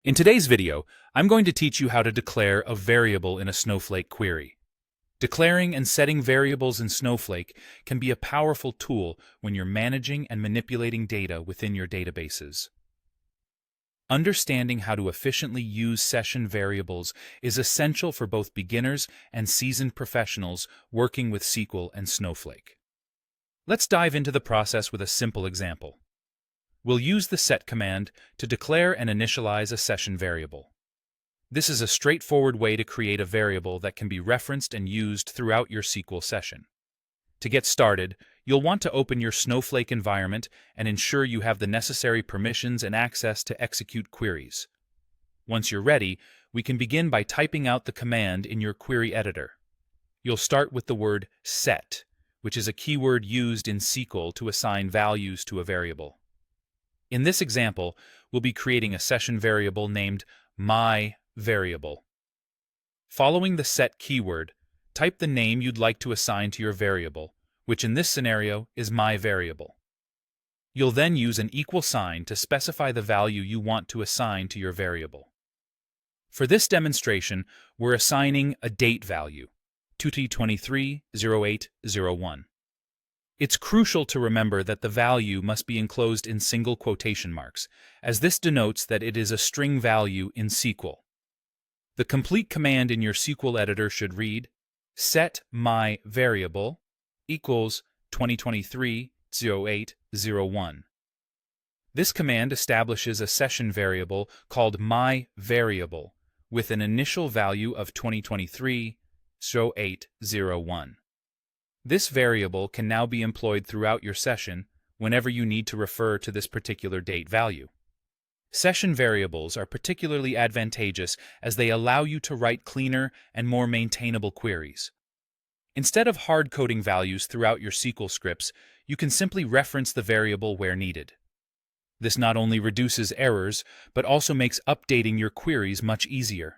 In today's video, I'm going to teach you how to declare a variable in a Snowflake query. Declaring and setting variables in Snowflake can be a powerful tool when you're managing and manipulating data within your databases. Understanding how to efficiently use session variables is essential for both beginners and seasoned professionals working with SQL and Snowflake. Let's dive into the process with a simple example. We'll use the set command to declare and initialize a session variable. This is a straightforward way to create a variable that can be referenced and used throughout your SQL session. To get started, you'll want to open your Snowflake environment and ensure you have the necessary permissions and access to execute queries. Once you're ready, we can begin by typing out the command in your query editor. You'll start with the word set, which is a keyword used in SQL to assign values to a variable. In this example, we'll be creating a session variable named myVariable. Following the set keyword, type the name you'd like to assign to your variable, which in this scenario is myVariable. You'll then use an equal sign to specify the value you want to assign to your variable. For this demonstration, we're assigning a date value, 2023-08-01. It's crucial to remember that the value must be enclosed in single quotation marks, as this denotes that it is a string value in SQL. The complete command in your SQL editor should read set myVariable equals 2023-08-01. This command establishes a session variable called myVariable with an initial value of 2023-08-01. This variable can now be employed throughout your session whenever you need to refer to this particular date value. Session variables are particularly advantageous as they allow you to write cleaner and more maintainable queries. Instead of hard-coding values throughout your SQL scripts, you can simply reference the variable where needed. This not only reduces errors, but also makes updating your queries much easier.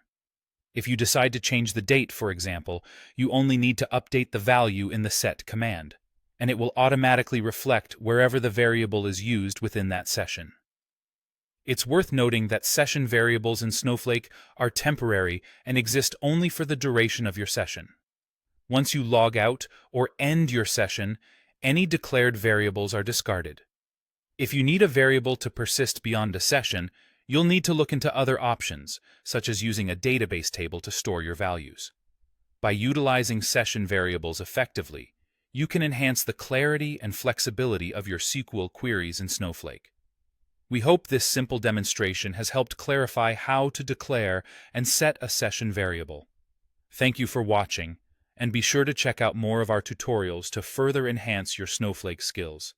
If you decide to change the date, for example, you only need to update the value in the set command, and it will automatically reflect wherever the variable is used within that session. It's worth noting that session variables in Snowflake are temporary and exist only for the duration of your session. Once you log out or end your session, any declared variables are discarded. If you need a variable to persist beyond a session, you'll need to look into other options, such as using a database table to store your values. By utilizing session variables effectively, you can enhance the clarity and flexibility of your SQL queries in Snowflake. We hope this simple demonstration has helped clarify how to declare and set a session variable. Thank you for watching, and be sure to check out more of our tutorials to further enhance your Snowflake skills.